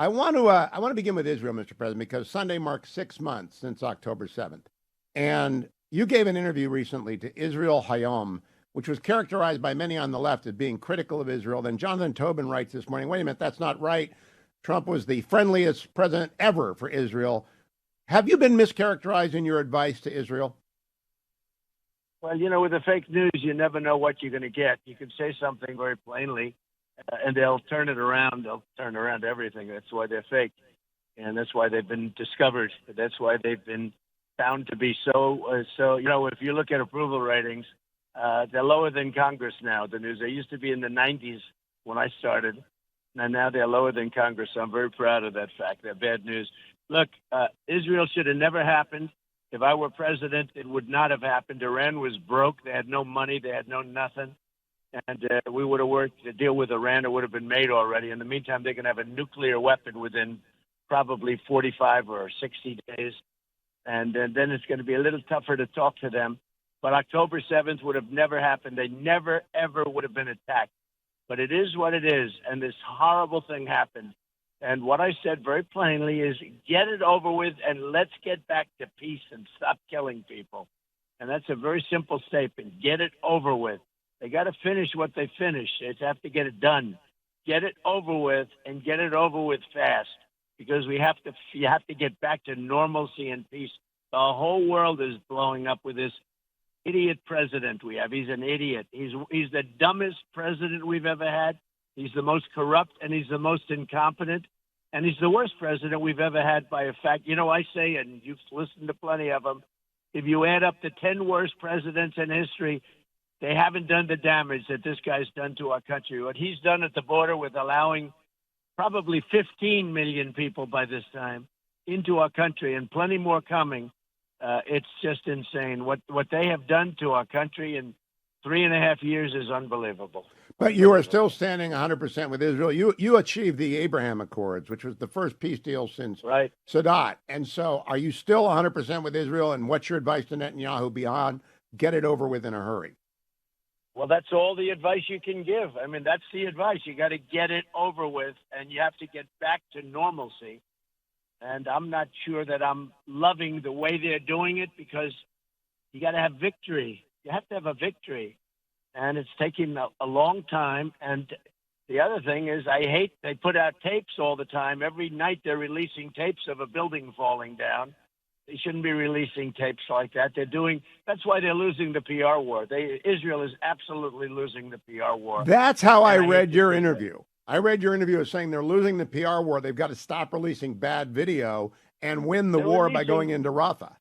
I want to begin with Israel, Mr. President, because Sunday marks 6 months since October 7th. And you gave an interview recently to Israel Hayom, which was characterized by many on the left as being critical of Israel. Then Jonathan Tobin writes this morning, wait a minute, that's not right. Trump was the friendliest president ever for Israel. Have you been mischaracterized in your advice to Israel? Well, with the fake news, you never know what you're going to get. You can say something very plainly, and they'll turn it around. They'll turn around everything. That's why they're fake, and that's why they've been discovered. That's why they've been found to be so. If you look at approval ratings, they're lower than Congress now. The news, they used to be in the 90s when I started, and now they're lower than Congress. So I'm very proud of that fact. They're bad news. Look, Israel should have never happened. If I were president, it would not have happened. Iran was broke. They had no money. They had no nothing. And we would have worked to deal with Iran. It would have been made already. In the meantime, they're going to have a nuclear weapon within probably 45 or 60 days. And then it's going to be a little tougher to talk to them. But October 7th would have never happened. They never, ever would have been attacked. But it is what it is. And this horrible thing happened. And what I said very plainly is get it over with and let's get back to peace and stop killing people. And that's a very simple statement. Get it over with. They got to finish what they finished. They have to get it done. Get it over with and get it over with fast because you have to get back to normalcy and peace. The whole world is blowing up with this idiot president we have. He's an idiot. He's the dumbest president we've ever had. He's the most corrupt, and he's the most incompetent, and he's the worst president we've ever had by a fact. I say, and you've listened to plenty of them, if you add up the 10 worst presidents in history, they haven't done the damage that this guy's done to our country. What he's done at the border with allowing probably 15 million people by this time into our country and plenty more coming, it's just insane. What they have done to our country in 3.5 years is unbelievable. But you are still standing 100% with Israel. You achieved the Abraham Accords, which was the first peace deal since Sadat. And so are you still 100% with Israel? And what's your advice to Netanyahu beyond get it over with in a hurry? Well, that's all the advice you can give. I mean, that's the advice. You got to get it over with, and you have to get back to normalcy. And I'm not sure that I'm loving the way they're doing it because you got to have victory. You have to have a victory. And it's taking a long time. And the other thing is they put out tapes all the time. Every night they're releasing tapes of a building falling down. They shouldn't be releasing tapes like that. That's why they're losing the PR war. Israel is absolutely losing the PR war. That's how I read your interview. I read your interview as saying they're losing the PR war. They've got to stop releasing bad video and win the war by going into Rafah.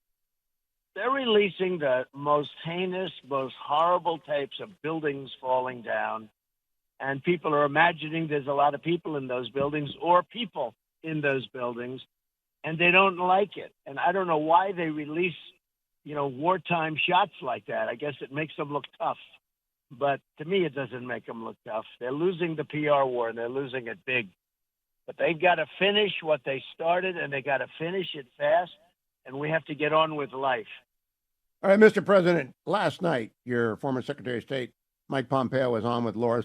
They're releasing the most heinous, most horrible tapes of buildings falling down. And people are imagining there's a lot of people in those buildings or people in those buildings. And they don't like it. And I don't know why they release, wartime shots like that. I guess it makes them look tough. But to me, it doesn't make them look tough. They're losing the PR war, and they're losing it big. But they've got to finish what they started, and they got to finish it fast, and we have to get on with life. All right, Mr. President, last night, your former Secretary of State, Mike Pompeo, was on with Laura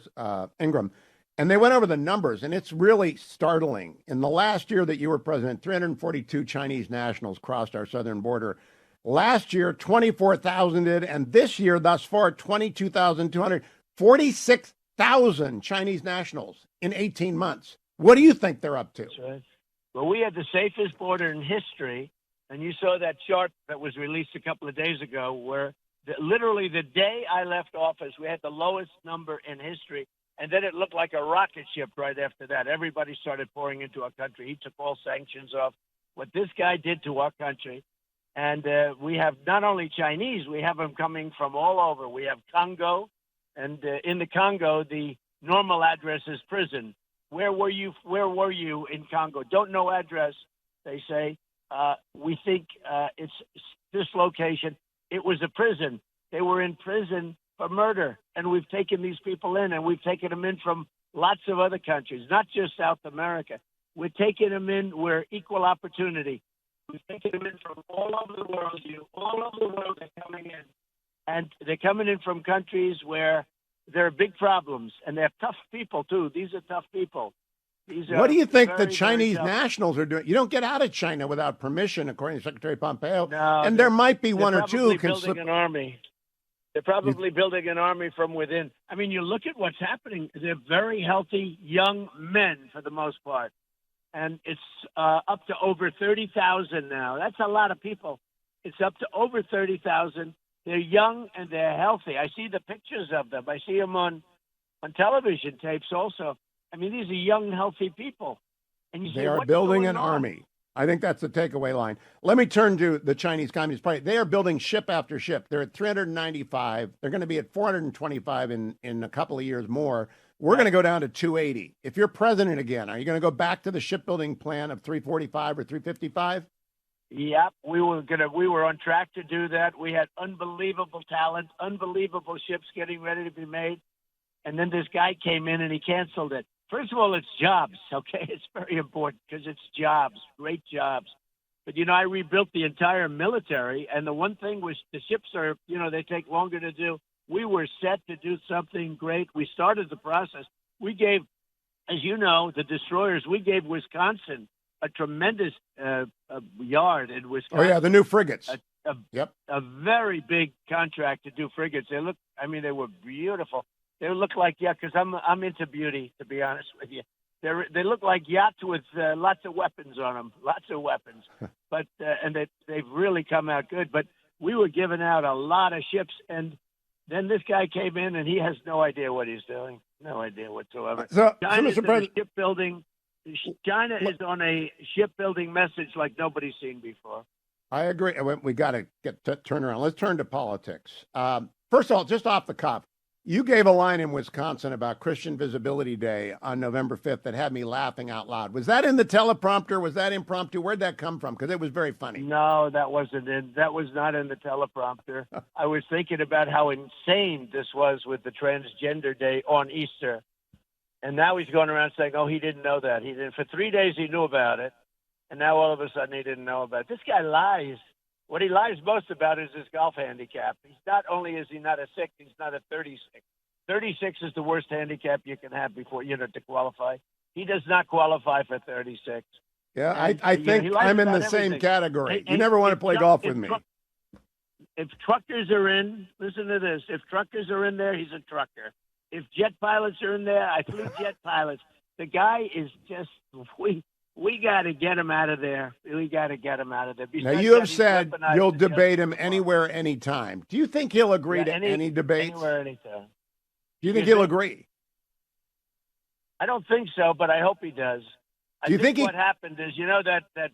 Ingraham, and they went over the numbers, and it's really startling. In the last year that you were president, 342 Chinese nationals crossed our southern border. Last year, 24,000 did, and this year, thus far, 22,200, 46,000 Chinese nationals in 18 months. What do you think they're up to? That's right. Well, we had the safest border in history, and you saw that chart that was released a couple of days ago where literally the day I left office, we had the lowest number in history. And then it looked like a rocket ship right after that. Everybody started pouring into our country. He took all sanctions off. What this guy did to our country. And we have not only Chinese, we have them coming from all over. We have Congo. And in the Congo, the normal address is prison. Where were you in Congo? Don't know address, they say. We think it's this location. It was a prison. They were in prison for murder, and we've taken these people in, and we've taken them in from lots of other countries, not just South America. We're taking them in. We're equal opportunity. We've taken them in from all over the world. All over the world they're coming in, and they're coming in from countries where there are big problems, and they're tough people too. These are tough people, These What are do you think the very, very Chinese tough. nationals are doing? You don't get out of China without permission, according to Secretary Pompeo. No, And there might be they're one or two probably who can building slip. an army. They're probably building an army from within. I mean, you look at what's happening. They're very healthy young men for the most part. And it's up to over 30,000 now. That's a lot of people. It's up to over 30,000. They're young and they're healthy. I see the pictures of them. I see them on television tapes also. I mean, these are young, healthy people. And you They say, are what's building going an on? army. I think that's the takeaway line. Let me turn to the Chinese Communist Party. They are building ship after ship. They're at 395. They're going to be at 425 in a couple of years more. We're going to go down to 280. If you're president again, are you going to go back to the shipbuilding plan of 345 or 355? Yep, we were on track to do that. We had unbelievable talent, unbelievable ships getting ready to be made. And then this guy came in and he canceled it. First of all, it's jobs, okay? It's very important because it's jobs, great jobs. But, I rebuilt the entire military, and the one thing was the ships are, they take longer to do. We were set to do something great. We started the process. We gave, as you know, the destroyers, we gave Wisconsin a tremendous yard in Wisconsin. Oh, yeah, the new frigates. A very big contract to do frigates. They were beautiful. They look like, because I'm into beauty, to be honest with you. They look like yachts with lots of weapons on them, lots of weapons. But and they've really come out good. But we were giving out a lot of ships, and then this guy came in, and he has no idea what he's doing, no idea whatsoever. China's Mr. President, shipbuilding. China is on a shipbuilding message like nobody's seen before. I agree. We got to turn around. Let's turn to politics. First of all, just off the cuff, you gave a line in Wisconsin about Christian Visibility Day on November 5th that had me laughing out loud. Was that in the teleprompter? Was that impromptu? Where'd that come from? Because it was very funny. No, that wasn't in. That was not in the teleprompter. I was thinking about how insane this was with the Transgender Day on Easter. And now he's going around saying, he didn't know that. He didn't. For 3 days he knew about it. And now all of a sudden he didn't know about it. This guy lies. What he lies most about is his golf handicap. He's not only is he not a 6, he's not a 36. 36 is the worst handicap you can have before, to qualify. He does not qualify for 36. Yeah, I think I'm in the same category. You never want to play golf with me. If truckers are in, listen to this. If truckers are in there, he's a trucker. If jet pilots are in there, I flew jet pilots. The guy is just, we got to get him out of there. We got to get him out of there. Now, you have said you'll debate him anywhere, anytime. Do you think he'll agree to any debates? Anywhere, anytime. Do you think he'll agree? I don't think so, but I hope he does. I think what happened is, that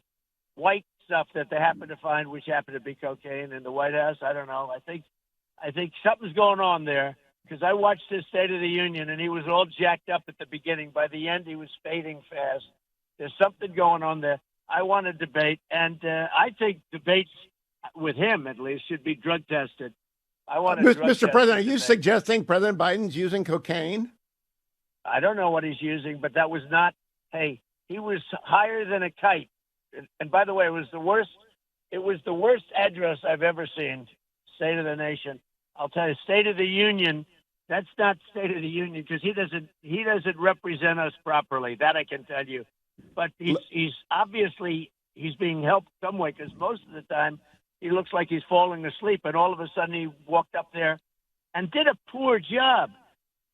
white stuff that they happened to find, which happened to be cocaine in the White House. I don't know. I think something's going on there. Because I watched his State of the Union, and he was all jacked up at the beginning. By the end, he was fading fast. There's something going on there. I want to debate, and I think debates with him, at least, should be drug tested. I want to Mr. President, are you suggesting President Biden's using cocaine? I don't know what he's using, but that was not. Hey, he was higher than a kite. And by the way, it was the worst. It was the worst address I've ever seen. State of the Nation. I'll tell you, State of the Union. That's not State of the Union because he doesn't represent us properly. That I can tell you. But he's obviously being helped some way because most of the time he looks like he's falling asleep, and all of a sudden he walked up there and did a poor job.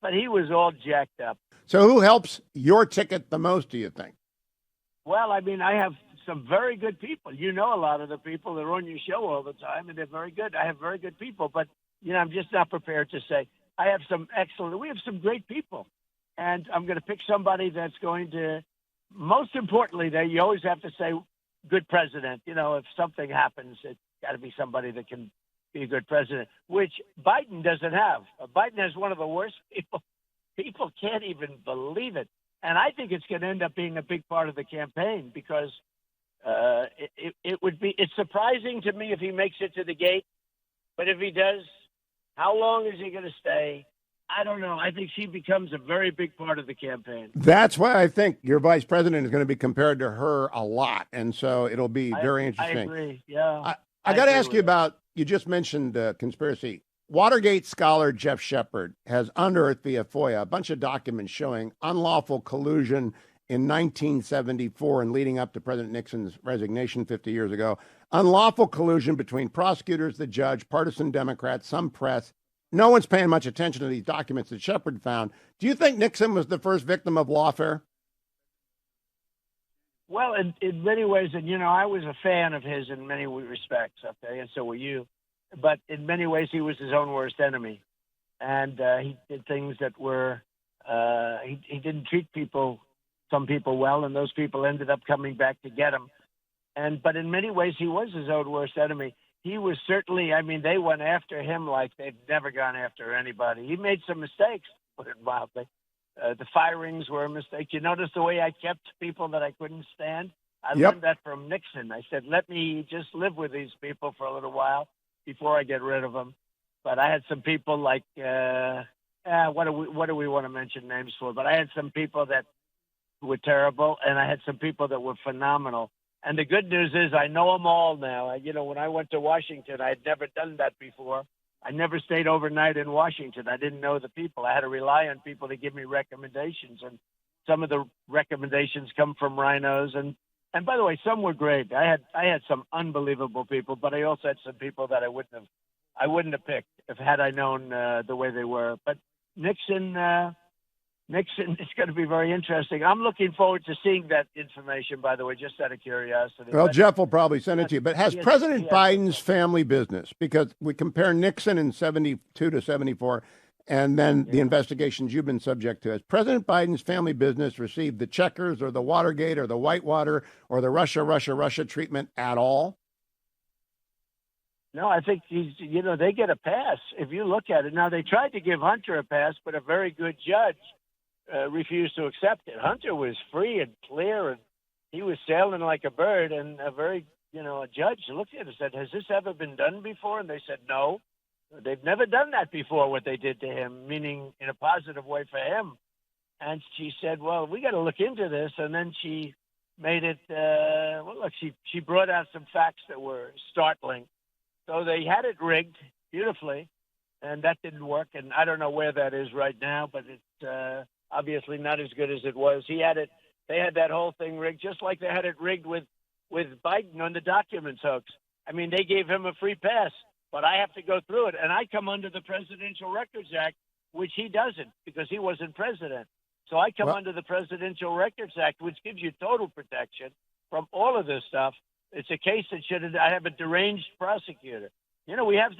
But he was all jacked up. So who helps your ticket the most, do you think? Well, I mean, I have some very good people. You know a lot of the people that are on your show all the time, and they're very good. I have very good people, but I'm just not prepared to say. We have some great people. And I'm going to pick somebody that's going to, most importantly, you always have to say good president. If something happens, it's got to be somebody that can be a good president, which Biden doesn't have. Biden has one of the worst people. People can't even believe it. And I think it's going to end up being a big part of the campaign because it's surprising to me if he makes it to the gate. But if he does, how long is he going to stay? I don't know. I think she becomes a very big part of the campaign. That's why I think your vice president is going to be compared to her a lot. And so it'll be very interesting. I agree. Yeah. I got to ask you about, you just mentioned conspiracy. Watergate scholar Jeff Shepard has unearthed via FOIA a bunch of documents showing unlawful collusion in 1974 and leading up to President Nixon's resignation 50 years ago. Unlawful collusion between prosecutors, the judge, partisan Democrats, some press. No one's paying much attention to these documents that Shepard found. Do you think Nixon was the first victim of lawfare? Well, in many ways, and I was a fan of his in many respects, okay, and so were you. But in many ways, he was his own worst enemy, and he did things that were he didn't treat some people well, and those people ended up coming back to get him. But in many ways, he was his own worst enemy. He was certainly, they went after him like they've never gone after anybody. He made some mistakes, to put it mildly. The firings were a mistake. You notice the way I kept people that I couldn't stand? I learned that from Nixon. I said, let me just live with these people for a little while before I get rid of them. But I had some people like, what do we want to mention names for? But I had some people that were terrible, and I had some people that were phenomenal. And the good news is I know them all now. When I went to Washington, I had never done that before. I never stayed overnight in Washington. I didn't know the people. I had to rely on people to give me recommendations, and some of the recommendations come from rhinos. And by the way, some were great. I had some unbelievable people, but I also had some people that I wouldn't have picked had I known the way they were. But Nixon, it's going to be very interesting. I'm looking forward to seeing that information, by the way, just out of curiosity. Well, Jeff will probably send it to you. But has President Biden's family business, because we compare Nixon in 72 to 74, and then the investigations you've been subject to, has President Biden's family business received the Checkers or the Watergate or the Whitewater or the Russia treatment at all? No, I think they get a pass if you look at it. Now, they tried to give Hunter a pass, but a very good judge refused to accept it. Hunter was free and clear, and he was sailing like a bird. And a judge looked at it and said, "Has this ever been done before?" And they said, "No, they've never done that before. What they did to him, meaning in a positive way for him." And she said, "Well, we got to look into this." And then she made it. She brought out some facts that were startling. So they had it rigged beautifully, and that didn't work. And I don't know where that is right now, but it's obviously not as good as it was. They had that whole thing rigged, just like they had it rigged with Biden on the documents hoax. They gave him a free pass, but I have to go through it. And I come under the Presidential Records Act, which he doesn't because he wasn't president. So I come under the Presidential Records Act, which gives you total protection from all of this stuff. It's a case that I have a deranged prosecutor. We have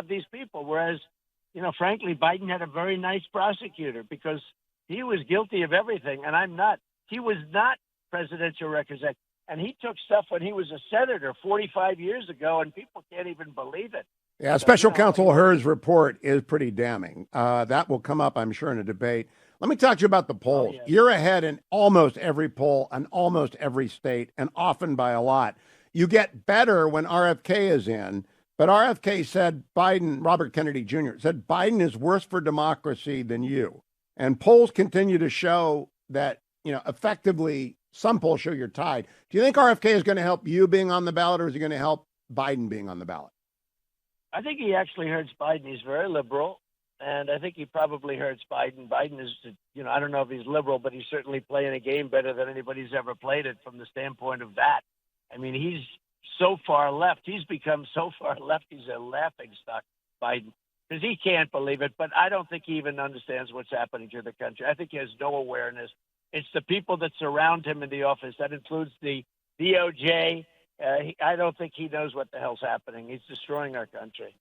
these people, whereas, frankly, Biden had a very nice prosecutor because he was guilty of everything, and I'm not. He was not Presidential Records Act, and he took stuff when he was a senator 45 years ago, and people can't even believe it. Yeah, Special Counsel Hur's report is pretty damning. That will come up, I'm sure, in a debate. Let me talk to you about the polls. Oh, yes. You're ahead in almost every poll in almost every state, and often by a lot. You get better when RFK is in, but RFK said Robert Kennedy Jr. said Biden is worse for democracy than you. And polls continue to show that, effectively, some polls show you're tied. Do you think RFK is going to help you being on the ballot, or is he going to help Biden being on the ballot? I think he actually hurts Biden. He's very liberal, and I think he probably hurts Biden. Biden is, I don't know if he's liberal, but he's certainly playing a game better than anybody's ever played it from the standpoint of that. He's so far left. He's become so far left, he's a laughingstock, Biden, because he can't believe it. But I don't think he even understands what's happening to the country. I think he has no awareness. It's the people that surround him in the office. That includes the DOJ. I don't think he knows what the hell's happening. He's destroying our country.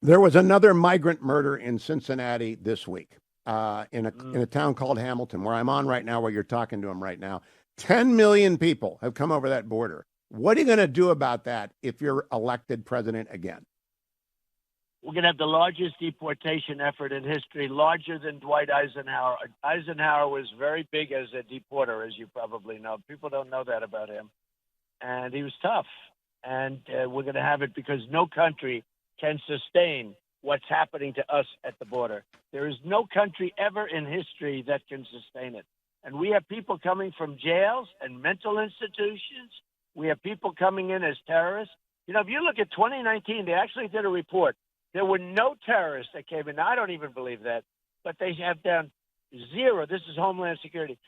There was another migrant murder in Cincinnati this week in a town called Hamilton, where I'm on right now, where you're talking to him right now. 10 million people have come over that border. What are you going to do about that if you're elected president again? We're going to have the largest deportation effort in history, larger than Dwight Eisenhower. Eisenhower was very big as a deporter, as you probably know. People don't know that about him. And he was tough. And we're going to have it because no country can sustain what's happening to us at the border. There is no country ever in history that can sustain it. And we have people coming from jails and mental institutions. We have people coming in as terrorists. If you look at 2019, they actually did a report. There were no terrorists that came in. Now, I don't even believe that, but they have down zero. This is Homeland Security.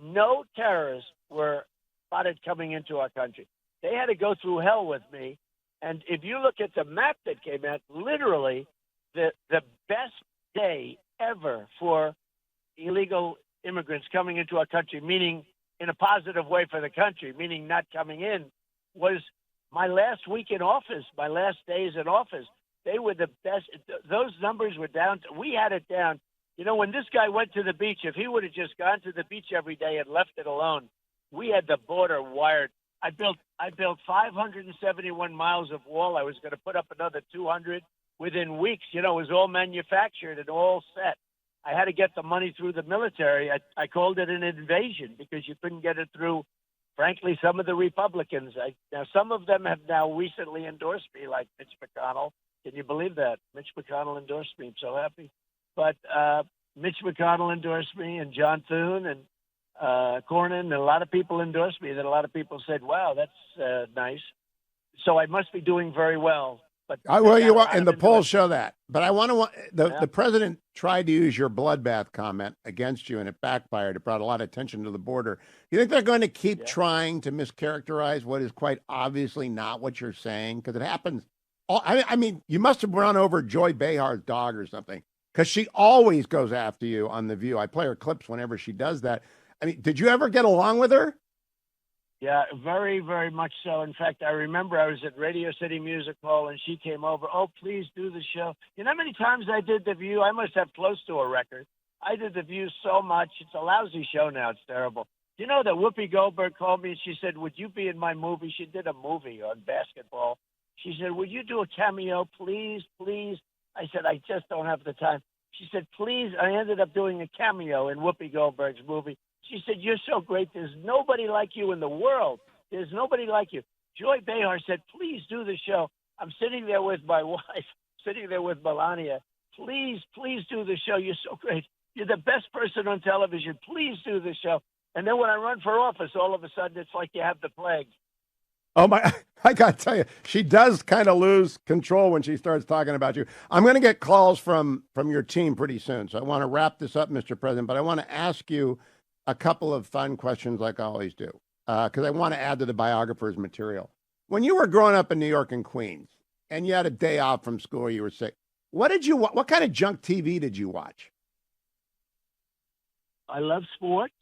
no terrorists were spotted coming into our country. They had to go through hell with me. And if you look at the map that came out, literally the best day ever for illegal immigrants coming into our country, meaning in a positive way for the country, meaning not coming in, was my last week in office, my last days in office. They were the best. Those numbers were down. We had it down. You know, when this guy went to the beach, if he would have just gone to the beach every day and left it alone, we had the border wired. I built 571 miles of wall. I was going to put up another 200 within weeks. You know, it was all manufactured and all set. I had to get the money through the military. I called it an invasion because you couldn't get it through, frankly, some of the Republicans. Now, some of them have now recently endorsed me, like Mitch McConnell. Can you believe that? Mitch McConnell endorsed me. I'm so happy. But Mitch McConnell endorsed me, and John Thune and Cornyn, and a lot of people endorsed me. That a lot of people said, "Wow, that's nice." So I must be doing very well. But well, you are, and the polls show that. But I want to. The president tried to use your bloodbath comment against you, and it backfired. It brought a lot of attention to the border. You think they're going to keep trying to mischaracterize what is quite obviously not what you're saying? Because it happens. I mean, you must have run over Joy Behar's dog or something, because she always goes after you on The View. I play her clips whenever she does that. I mean, did you ever get along with her? Yeah, very, very much so. In fact, I remember I was at Radio City Music Hall, and she came over. "Oh, please do the show." You know how many times I did The View? I must have close to a record. I did The View so much. It's a lousy show now. It's terrible. You know that Whoopi Goldberg called me, and she said, "Would you be in my movie?" She did a movie on basketball. She said, "Would you do a cameo, please, please?" I said, "I just don't have the time." She said, "Please." I ended up doing a cameo in Whoopi Goldberg's movie. She said, "You're so great. There's nobody like you in the world. There's nobody like you." Joy Behar said, "Please do the show." I'm sitting there with my wife, sitting there with Melania. "Please, please do the show. You're so great. You're the best person on television. Please do the show." And then when I run for office, all of a sudden, it's like you have the plague. Oh, my, I got to tell you, she does kind of lose control when she starts talking about you. I'm going to get calls from your team pretty soon. So I want to wrap this up, Mr. President, but I want to ask you a couple of fun questions like I always do, because I want to add to the biographer's material. When you were growing up in New York and Queens and you had a day off from school, you were sick, what kind of junk TV did you watch? I love sports,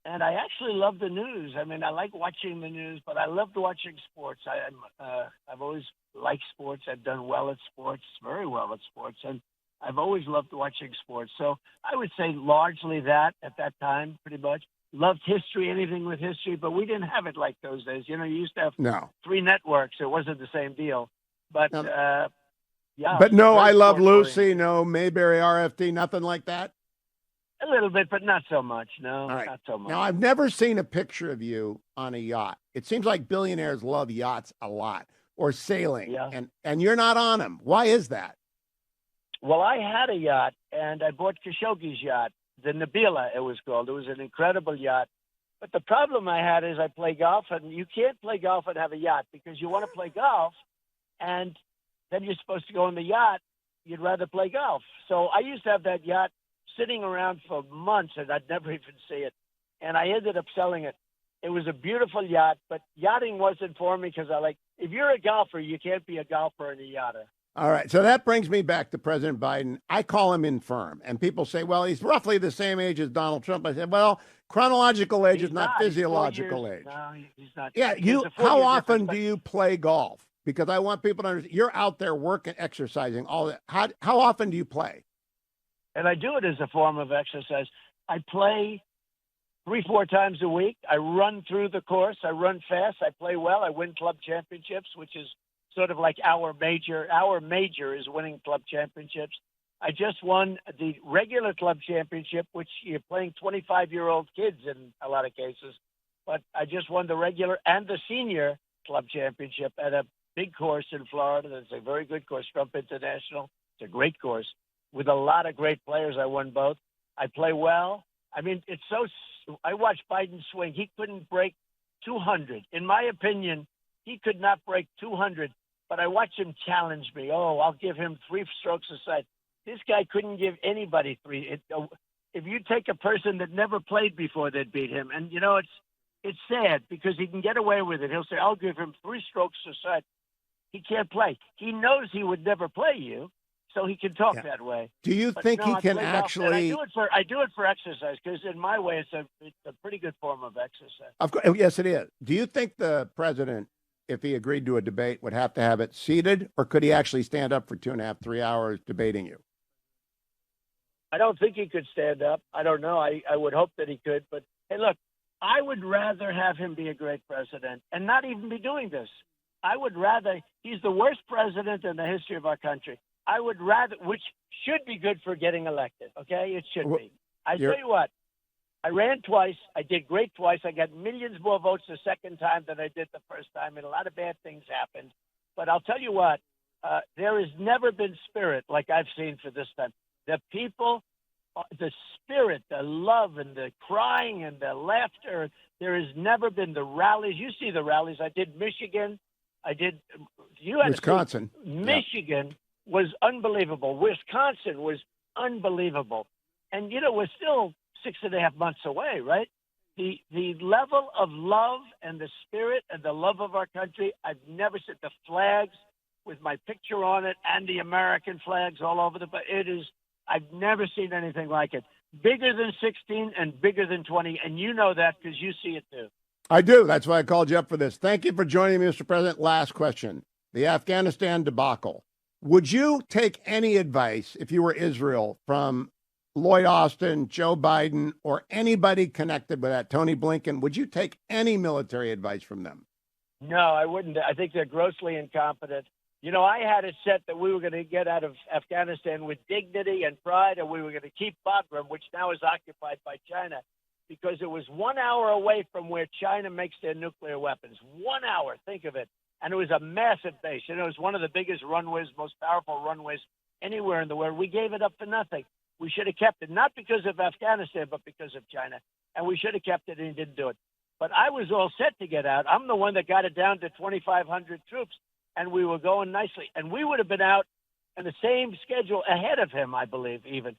and I actually love the news. I mean, I like watching the news, but I loved watching sports. I've always liked sports. I've done well at sports, very well at sports, and I've always loved watching sports. So I would say largely that at that time, pretty much. Loved history, anything with history, but we didn't have it like those days. You know, you used to have 3 networks. It wasn't the same deal. But, yeah. But no, I Love Lucy, no Mayberry RFD, nothing like that? A little bit, but not so much. No, All right. Not so much. Now, I've never seen a picture of you on a yacht. It seems like billionaires love yachts a lot, or sailing, and you're not on them. Why is that? Well, I had a yacht, and I bought Khashoggi's yacht, the Nabila, it was called. It was an incredible yacht. But the problem I had is I play golf, and you can't play golf and have a yacht because you want to play golf, and then you're supposed to go on the yacht. You'd rather play golf. So I used to have that yacht sitting around for months, and I'd never even see it. And I ended up selling it. It was a beautiful yacht, but yachting wasn't for me because if you're a golfer, you can't be a golfer and a yachter. All right. So that brings me back to President Biden. I call him infirm. And people say, well, he's roughly the same age as Donald Trump. I said, well, chronological age is not physiological age. No, he's not. Yeah. How often do you play golf? Because I want people to understand you're out there working, exercising, all that. How often do you play? And I do it as a form of exercise. I play 3-4 times a week. I run through the course. I run fast. I play well. I win club championships, which is sort of like our major. Our major is winning club championships. I just won the regular club championship, which you're playing 25-year-old kids in a lot of cases. But I just won the regular and the senior club championship at a big course in Florida. That's a very good course, Trump International. It's a great course with a lot of great players. I won both. I play well. I mean, I watched Biden swing. He couldn't break 200. In my opinion, he could not break 200. But I watched him challenge me. Oh, I'll give him 3 strokes aside. This guy couldn't give anybody 3. if you take a person that never played before, they'd beat him. And, it's sad because he can get away with it. He'll say, I'll give him 3 strokes a set. He can't play. He knows he would never play you, so he can talk that way. Do you think he can actually? I do it for exercise because in my way, it's a pretty good form of exercise. Of course, yes, it is. Do you think the president, if he agreed to a debate, would have to have it seated, or could he actually stand up for 2.5, 3 hours debating you? I don't think he could stand up. I don't know. I would hope that he could. But, hey, look, I would rather have him be a great president and not even be doing this. I would rather – he's the worst president in the history of our country. I would rather – which should be good for getting elected, okay? It should be. I tell you what, I ran twice. I did great twice. I got millions more votes the second time than I did the first time, and a lot of bad things happened. But I'll tell you what, there has never been spirit like I've seen for this time. The people – the spirit, the love, and the crying and the laughter. There has never been the rallies. You see the rallies. I did Michigan. Wisconsin. Michigan was unbelievable. Wisconsin was unbelievable. And, we're still 6.5 months away, right? The level of love and the spirit and the love of our country, I've never seen. The flags with my picture on it and the American flags all over the place. I've never seen anything like it. Bigger than 16 and bigger than 20. And you know that because you see it too. I do. That's why I called you up for this. Thank you for joining me, Mr. President. Last question. The Afghanistan debacle. Would you take any advice, if you were Israel, from Lloyd Austin, Joe Biden, or anybody connected with that, Tony Blinken? Would you take any military advice from them? No, I wouldn't. I think they're grossly incompetent. I had it set that we were going to get out of Afghanistan with dignity and pride, and we were going to keep Bagram, which now is occupied by China, because it was 1 hour away from where China makes their nuclear weapons. 1 hour, think of it. And it was a massive base. It was one of the biggest runways, most powerful runways anywhere in the world. We gave it up for nothing. We should have kept it, not because of Afghanistan, but because of China. And we should have kept it, and he didn't do it. But I was all set to get out. I'm the one that got it down to 2,500 troops. And we were going nicely. And we would have been out in the same schedule ahead of him, I believe, even.